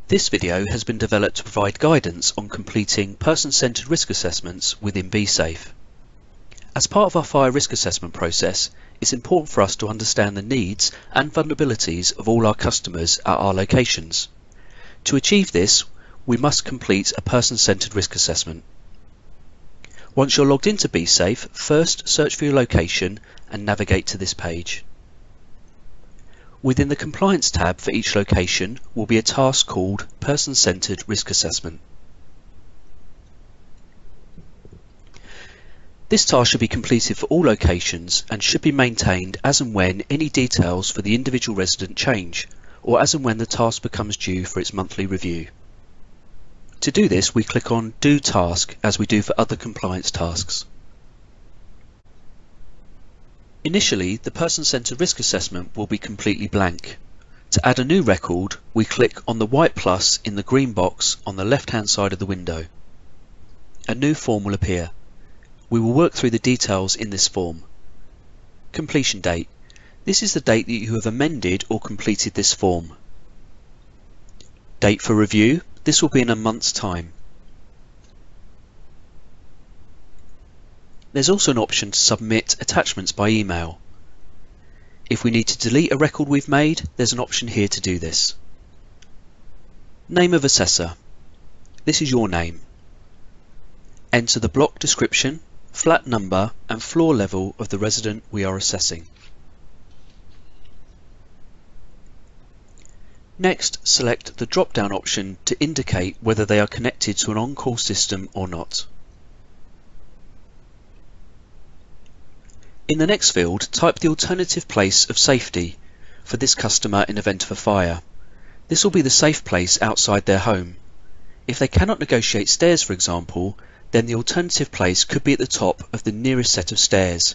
This video has been developed to provide guidance on completing person-centered risk assessments within BSafe. As part of our fire risk assessment process, it's important for us to understand the needs and vulnerabilities of all our customers at our locations. To achieve this, we must complete a person-centered risk assessment. Once you're logged into BSafe, first search for your location and navigate to this page. Within the Compliance tab for each location will be a task called Person-Centered Risk Assessment. This task should be completed for all locations and should be maintained as and when any details for the individual resident change, or as and when the task becomes due for its monthly review. To do this, we click on Do Task as we do for other compliance tasks. Initially, the person-centered risk assessment will be completely blank. To add a new record, we click on the white plus in the green box on the left-hand side of the window. A new form will appear. We will work through the details in this form. Completion date. This is the date that you have amended or completed this form. Date for review. This will be in a month's time. There's also an option to submit attachments by email. If we need to delete a record we've made, there's an option here to do this. Name of assessor. This is your name. Enter the block description, flat number and floor level of the resident we are assessing. Next, select the drop-down option to indicate whether they are connected to an on-call system or not. In the next field, type the alternative place of safety for this customer in event of a fire. This will be the safe place outside their home. If they cannot negotiate stairs, for example, then the alternative place could be at the top of the nearest set of stairs.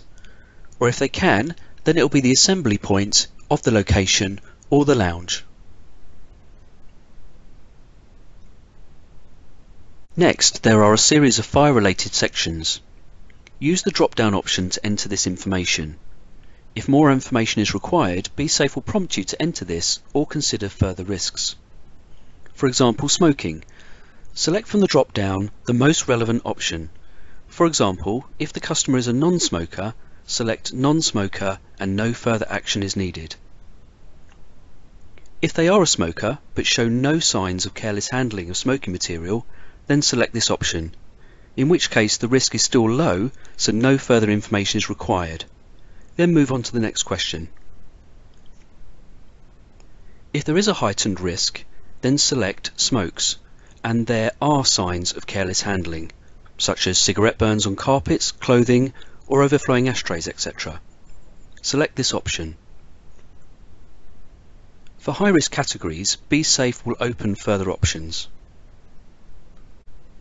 Or if they can, then it will be the assembly point of the location or the lounge. Next, there are a series of fire-related sections. Use the drop-down option to enter this information. If more information is required, BSafe will prompt you to enter this or consider further risks. For example, smoking. Select from the drop-down the most relevant option. For example, if the customer is a non-smoker, select non-smoker and no further action is needed. If they are a smoker but show no signs of careless handling of smoking material, then select this option, in which case the risk is still low, so no further information is required. Then move on to the next question. If there is a heightened risk, then select smokes, and there are signs of careless handling, such as cigarette burns on carpets, clothing, or overflowing ashtrays, etc. Select this option. For high-risk categories, BSafe will open further options.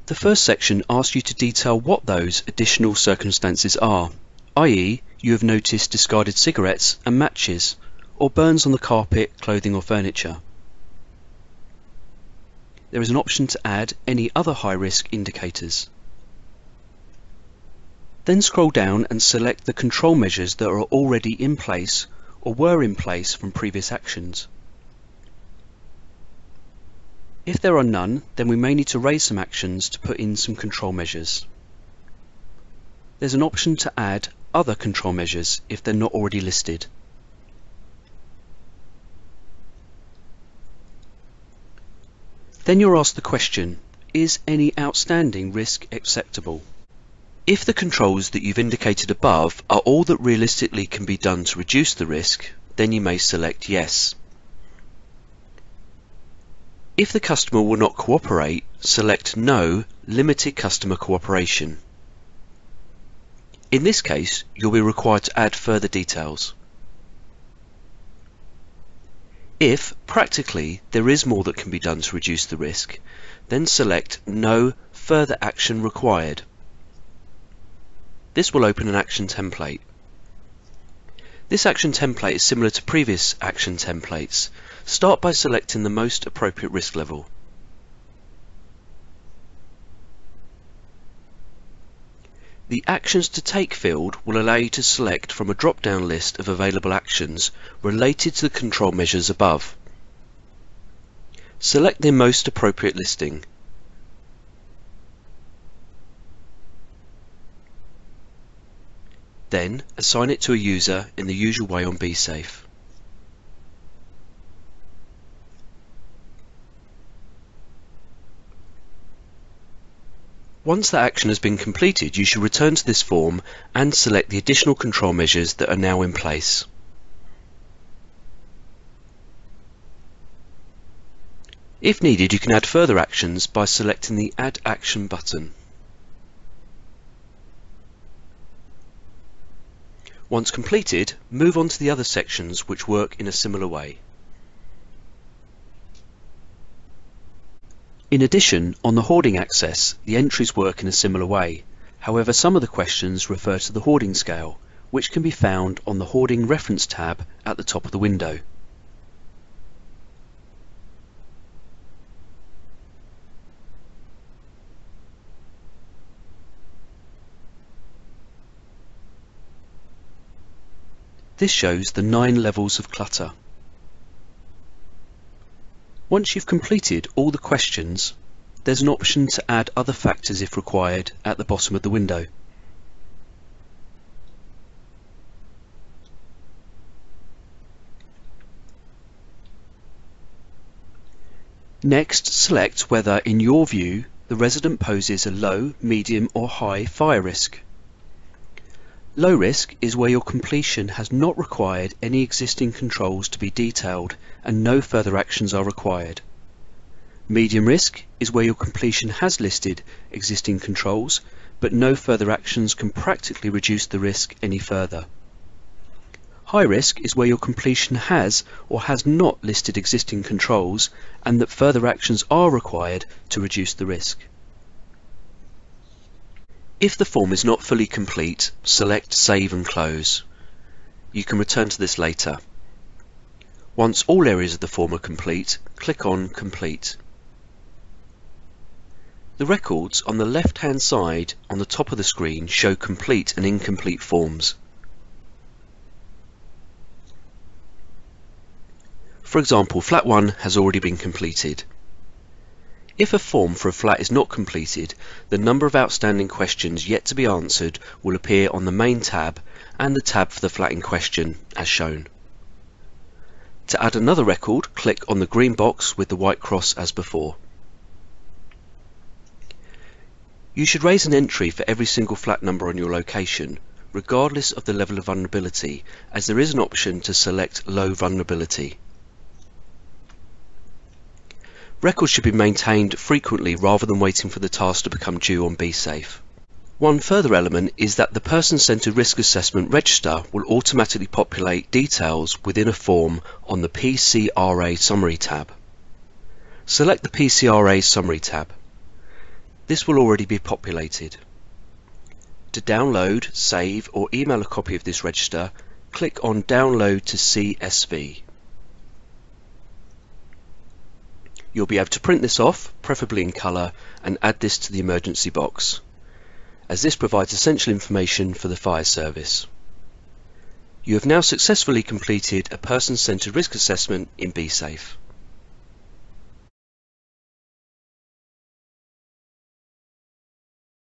The first section asks you to detail what those additional circumstances are, i.e. you have noticed discarded cigarettes and matches, or burns on the carpet, clothing or furniture. There is an option to add any other high-risk indicators. Then scroll down and select the control measures that are already in place or were in place from previous actions. If there are none, then we may need to raise some actions to put in some control measures. There's an option to add other control measures if they're not already listed. Then you're asked the question, is any outstanding risk acceptable? If the controls that you've indicated above are all that realistically can be done to reduce the risk, then you may select yes. If the customer will not cooperate, select No, Limited Customer Cooperation. In this case, you'll be required to add further details. If, practically, there is more that can be done to reduce the risk, then select No, Further Action Required. This will open an action template. This action template is similar to previous action templates. Start by selecting the most appropriate risk level. The Actions to Take field will allow you to select from a drop-down list of available actions related to the control measures above. Select the most appropriate listing. Then assign it to a user in the usual way on BSafe. Once that action has been completed, you should return to this form and select the additional control measures that are now in place. If needed, you can add further actions by selecting the Add Action button. Once completed, move on to the other sections which work in a similar way. In addition, on the hoarding access, the entries work in a similar way. However, some of the questions refer to the hoarding scale, which can be found on the Hoarding Reference tab at the top of the window. This shows the 9 levels of clutter. Once you've completed all the questions, there's an option to add other factors if required at the bottom of the window. Next, select whether, in your view, the resident poses a low, medium or high fire risk. Low risk is where your completion has not required any existing controls to be detailed and no further actions are required. Medium risk is where your completion has listed existing controls, but no further actions can practically reduce the risk any further. High risk is where your completion has or has not listed existing controls and that further actions are required to reduce the risk. If the form is not fully complete, select Save and Close. You can return to this later. Once all areas of the form are complete, click on Complete. The records on the left-hand side on the top of the screen show complete and incomplete forms. For example, Flat 1 has already been completed. If a form for a flat is not completed, the number of outstanding questions yet to be answered will appear on the Main tab and the tab for the flat in question, as shown. To add another record, click on the green box with the white cross as before. You should raise an entry for every single flat number on your location, regardless of the level of vulnerability, as there is an option to select Low Vulnerability. Records should be maintained frequently rather than waiting for the task to become due on BSafe. One further element is that the Person-Centered Risk Assessment register will automatically populate details within a form on the PCRA Summary tab. Select the PCRA Summary tab. This will already be populated. To download, save or email a copy of this register, click on Download to CSV. You'll be able to print this off, preferably in colour, and add this to the emergency box, as this provides essential information for the fire service. You have now successfully completed a person-centered risk assessment in BSafe.